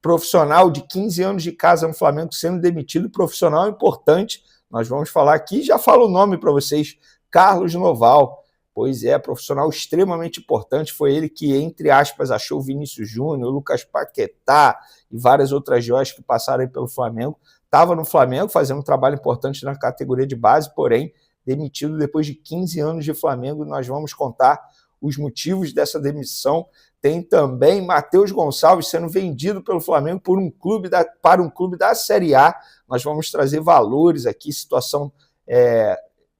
profissional de 15 anos de casa no Flamengo sendo demitido, profissional importante, nós vamos falar aqui, já falo o nome para vocês, Carlos Noval. Pois é, profissional extremamente importante, foi ele que, entre aspas, achou o Vinícius Júnior, o Lucas Paquetá e várias outras joias que passaram aí pelo Flamengo. Estava no Flamengo fazendo um trabalho importante na categoria de base, porém, demitido depois de 15 anos de Flamengo. Nós vamos contar os motivos dessa demissão. Tem também Matheus Gonçalves sendo vendido pelo Flamengo para um clube da Série A. Nós vamos trazer valores aqui, situação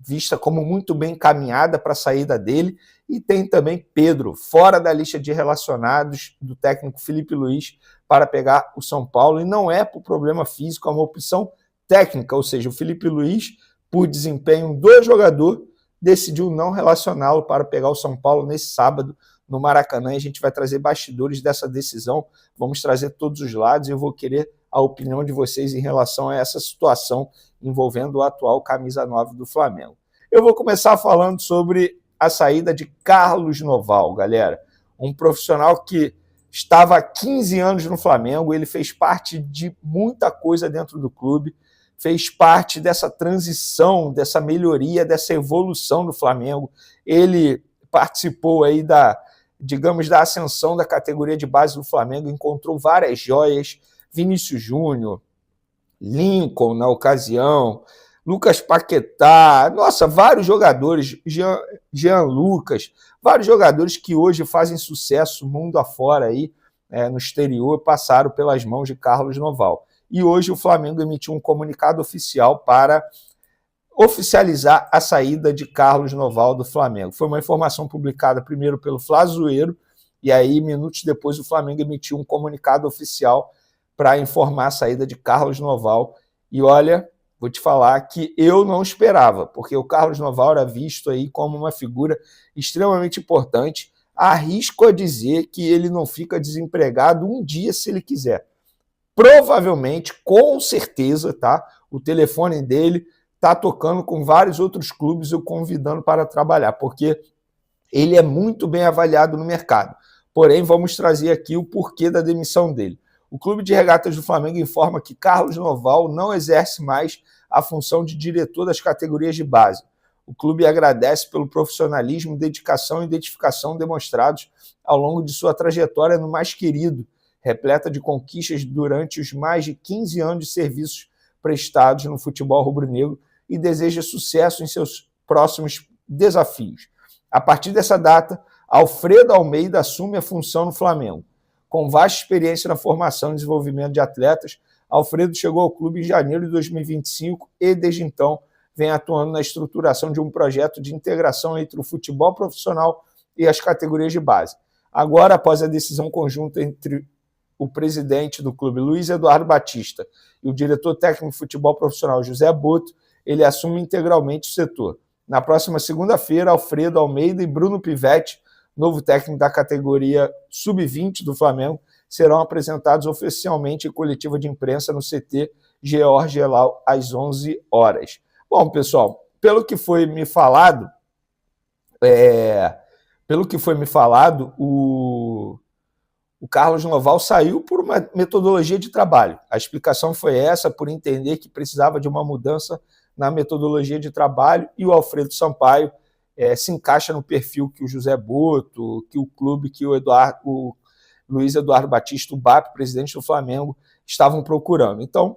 vista como muito bem encaminhada para a saída dele. E tem também Pedro, fora da lista de relacionados do técnico Felipe Luiz para pegar o São Paulo. E não é por problema físico, é uma opção técnica, ou seja, o Felipe Luiz, por desempenho do jogador, decidiu não relacioná-lo para pegar o São Paulo nesse sábado no Maracanã. E a gente vai trazer bastidores dessa decisão, vamos trazer todos os lados e eu vou querer a opinião de vocês em relação a essa situação envolvendo o atual camisa 9 do Flamengo. Eu vou começar falando sobre a saída de Carlos Noval, galera. Um profissional que estava há 15 anos no Flamengo, ele fez parte de muita coisa dentro do clube, fez parte dessa transição, dessa melhoria, dessa evolução do Flamengo. Ele participou aí da ascensão da categoria de base do Flamengo, encontrou várias joias, Vinícius Júnior, Lincoln na ocasião, Lucas Paquetá, nossa, vários jogadores, Jean Lucas, vários jogadores que hoje fazem sucesso mundo afora aí, no exterior, passaram pelas mãos de Carlos Noval. E hoje o Flamengo emitiu um comunicado oficial para oficializar a saída de Carlos Noval do Flamengo. Foi uma informação publicada primeiro pelo Flazoeiro, e aí, minutos depois, o Flamengo emitiu um comunicado oficial para informar a saída de Carlos Noval. E olha, vou te falar que eu não esperava, porque o Carlos Noval era visto aí como uma figura extremamente importante. Arrisco a dizer que ele não fica desempregado um dia se ele quiser. Provavelmente, com certeza, tá? O telefone dele está tocando com vários outros clubes o convidando para trabalhar, porque ele é muito bem avaliado no mercado. Porém, vamos trazer aqui o porquê da demissão dele. O Clube de Regatas do Flamengo informa que Carlos Noval não exerce mais a função de diretor das categorias de base. O clube agradece pelo profissionalismo, dedicação e identificação demonstrados ao longo de sua trajetória no mais querido, repleta de conquistas durante os mais de 15 anos de serviços prestados no futebol rubro-negro e deseja sucesso em seus próximos desafios. A partir dessa data, Alfredo Almeida assume a função no Flamengo. Com vasta experiência na formação e desenvolvimento de atletas, Alfredo chegou ao clube em janeiro de 2025 e, desde então, vem atuando na estruturação de um projeto de integração entre o futebol profissional e as categorias de base. Agora, após a decisão conjunta entre o presidente do clube, Luiz Eduardo Batista, e o diretor técnico de futebol profissional, José Boto, ele assume integralmente o setor. Na próxima segunda-feira, Alfredo Almeida e Bruno Pivetti, novo técnico da categoria Sub-20 do Flamengo, serão apresentados oficialmente em coletiva de imprensa no CT George Elal às 11 horas. Bom, pessoal, pelo que foi me falado, o Carlos Noval saiu por uma metodologia de trabalho. A explicação foi essa, por entender que precisava de uma mudança na metodologia de trabalho, e o Alfredo Sampaio se encaixa no perfil que o José Boto, que o clube, que o Luiz Eduardo Batista, o BAP, presidente do Flamengo, estavam procurando. Então,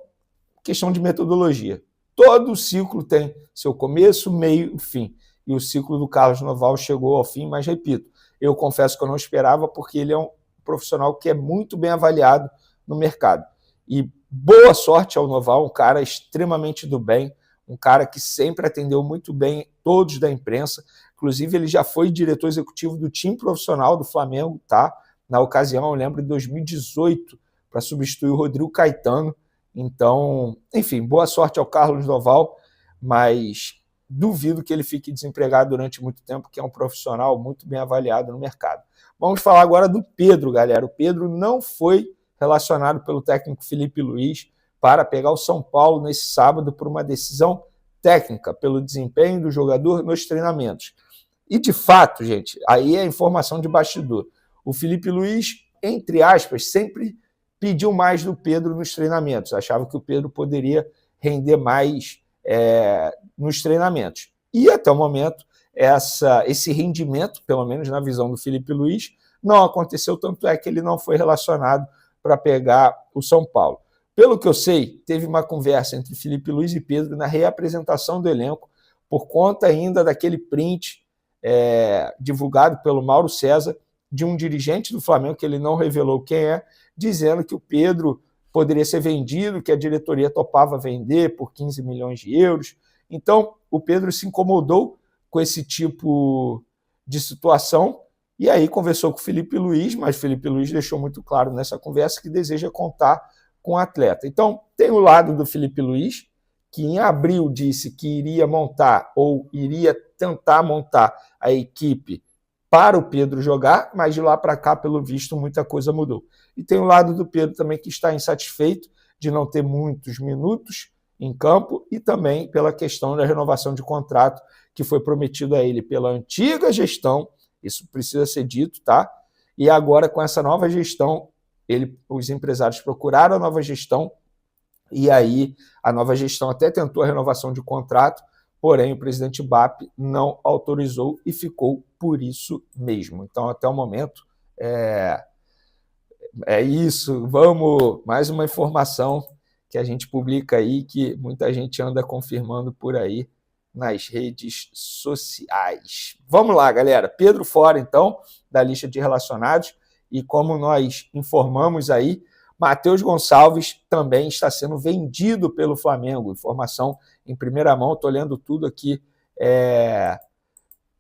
questão de metodologia. Todo ciclo tem seu começo, meio e fim. E o ciclo do Carlos Noval chegou ao fim, mas repito, eu confesso que eu não esperava, porque ele é um profissional que é muito bem avaliado no mercado. E boa sorte ao Noval, um cara extremamente do bem, um cara que sempre atendeu muito bem todos da imprensa. Inclusive, ele já foi diretor executivo do time profissional do Flamengo, tá? Na ocasião, eu lembro, em 2018, para substituir o Rodrigo Caetano. Então, enfim, boa sorte ao Carlos Noval, mas duvido que ele fique desempregado durante muito tempo, que é um profissional muito bem avaliado no mercado. Vamos falar agora do Pedro, galera. O Pedro não foi relacionado pelo técnico Felipe Luiz para pegar o São Paulo nesse sábado por uma decisão técnica, pelo desempenho do jogador nos treinamentos. E, de fato, gente, aí é informação de bastidor. O Felipe Luiz, entre aspas, sempre pediu mais do Pedro nos treinamentos, achava que o Pedro poderia render mais nos treinamentos. E até o momento, esse rendimento, pelo menos na visão do Felipe Luiz, não aconteceu, tanto é que ele não foi relacionado para pegar o São Paulo. Pelo que eu sei, teve uma conversa entre Felipe Luiz e Pedro na reapresentação do elenco, por conta ainda daquele print divulgado pelo Mauro César, de um dirigente do Flamengo, que ele não revelou quem é, dizendo que o Pedro poderia ser vendido, que a diretoria topava vender por 15 milhões de euros. Então, o Pedro se incomodou com esse tipo de situação e aí conversou com o Felipe Luiz, mas o Felipe Luiz deixou muito claro nessa conversa que deseja contar com o atleta. Então, tem o lado do Felipe Luiz, que em abril disse que iria montar ou iria tentar montar a equipe para o Pedro jogar, mas de lá para cá, pelo visto, muita coisa mudou. E tem o lado do Pedro também, que está insatisfeito de não ter muitos minutos em campo e também pela questão da renovação de contrato que foi prometido a ele pela antiga gestão, isso precisa ser dito, tá? E agora, com essa nova gestão, os empresários procuraram a nova gestão e aí a nova gestão até tentou a renovação de contrato, porém o presidente BAP não autorizou e ficou por isso mesmo. Então, até o momento, é isso. Vamos, mais uma informação que a gente publica aí, que muita gente anda confirmando por aí nas redes sociais. Vamos lá, galera. Pedro fora, então, da lista de relacionados, e como nós informamos aí, Matheus Gonçalves também está sendo vendido pelo Flamengo. Informação em primeira mão, estou lendo tudo aqui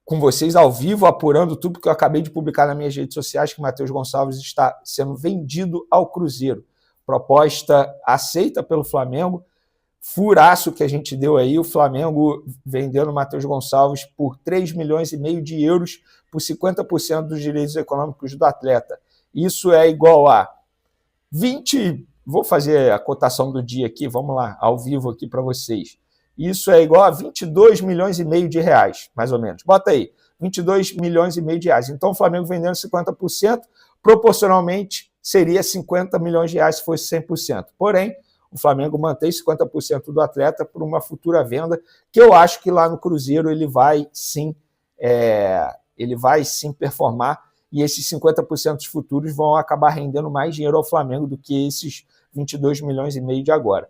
com vocês ao vivo, apurando tudo, porque eu acabei de publicar nas minhas redes sociais que Matheus Gonçalves está sendo vendido ao Cruzeiro. Proposta aceita pelo Flamengo, furaço que a gente deu aí, o Flamengo vendendo o Matheus Gonçalves por 3,5 milhões de euros por 50% dos direitos econômicos do atleta. Isso é igual a 20... Vou fazer a cotação do dia aqui, vamos lá, ao vivo aqui para vocês. Isso é igual a 22,5 milhões de reais, mais ou menos. Bota aí, 22,5 milhões de reais. Então, o Flamengo vendendo 50%, proporcionalmente, seria 50 milhões de reais se fosse 100%. Porém, o Flamengo mantém 50% do atleta por uma futura venda, que eu acho que lá no Cruzeiro ele vai sim performar, e esses 50% futuros vão acabar rendendo mais dinheiro ao Flamengo do que esses 22,5 milhões de agora.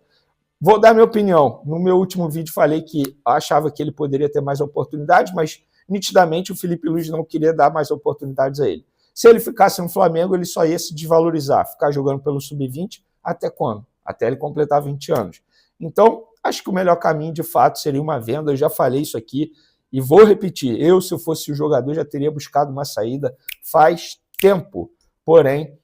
Vou dar minha opinião. No meu último vídeo falei que achava que ele poderia ter mais oportunidades, mas nitidamente o Felipe Luiz não queria dar mais oportunidades a ele. Se ele ficasse no Flamengo, ele só ia se desvalorizar, ficar jogando pelo Sub-20 até quando? Até ele completar 20 anos. Então, acho que o melhor caminho, de fato, seria uma venda. Eu já falei isso aqui e vou repetir. Eu, se eu fosse o jogador, já teria buscado uma saída faz tempo. Porém,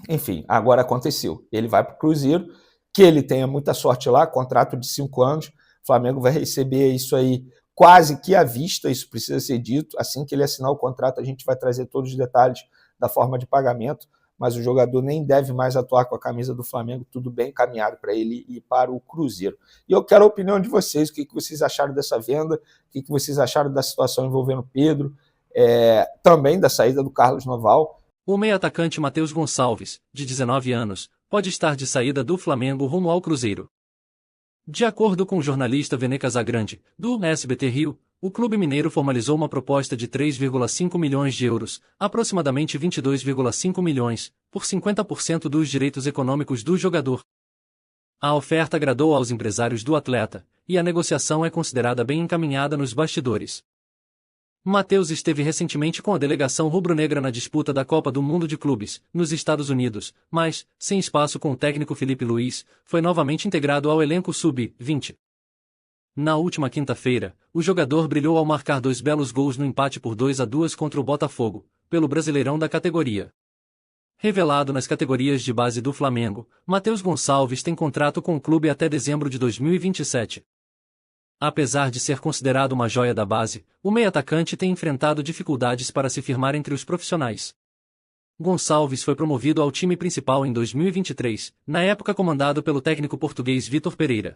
enfim, agora aconteceu. Ele vai para o Cruzeiro, que ele tenha muita sorte lá, contrato de 5 anos. O Flamengo vai receber isso aí quase que à vista, isso precisa ser dito. Assim que ele assinar o contrato, a gente vai trazer todos os detalhes da forma de pagamento, mas o jogador nem deve mais atuar com a camisa do Flamengo, tudo bem encaminhado para ele ir para o Cruzeiro. E eu quero a opinião de vocês, o que vocês acharam dessa venda, o que vocês acharam da situação envolvendo o Pedro, também da saída do Carlos Noval. O meio-atacante Matheus Gonçalves, de 19 anos, pode estar de saída do Flamengo rumo ao Cruzeiro. De acordo com o jornalista Vene Casagrande, do SBT Rio, o clube mineiro formalizou uma proposta de 3,5 milhões de euros, aproximadamente 22,5 milhões, por 50% dos direitos econômicos do jogador. A oferta agradou aos empresários do atleta, e a negociação é considerada bem encaminhada nos bastidores. Matheus esteve recentemente com a delegação rubro-negra na disputa da Copa do Mundo de Clubes, nos Estados Unidos, mas, sem espaço com o técnico Felipe Luiz, foi novamente integrado ao elenco Sub-20. Na última quinta-feira, o jogador brilhou ao marcar 2 belos gols no empate por 2-2 contra o Botafogo, pelo Brasileirão da categoria. Revelado nas categorias de base do Flamengo, Matheus Gonçalves tem contrato com o clube até dezembro de 2027. Apesar de ser considerado uma joia da base, o meio-atacante tem enfrentado dificuldades para se firmar entre os profissionais. Gonçalves foi promovido ao time principal em 2023, na época comandado pelo técnico português Vitor Pereira.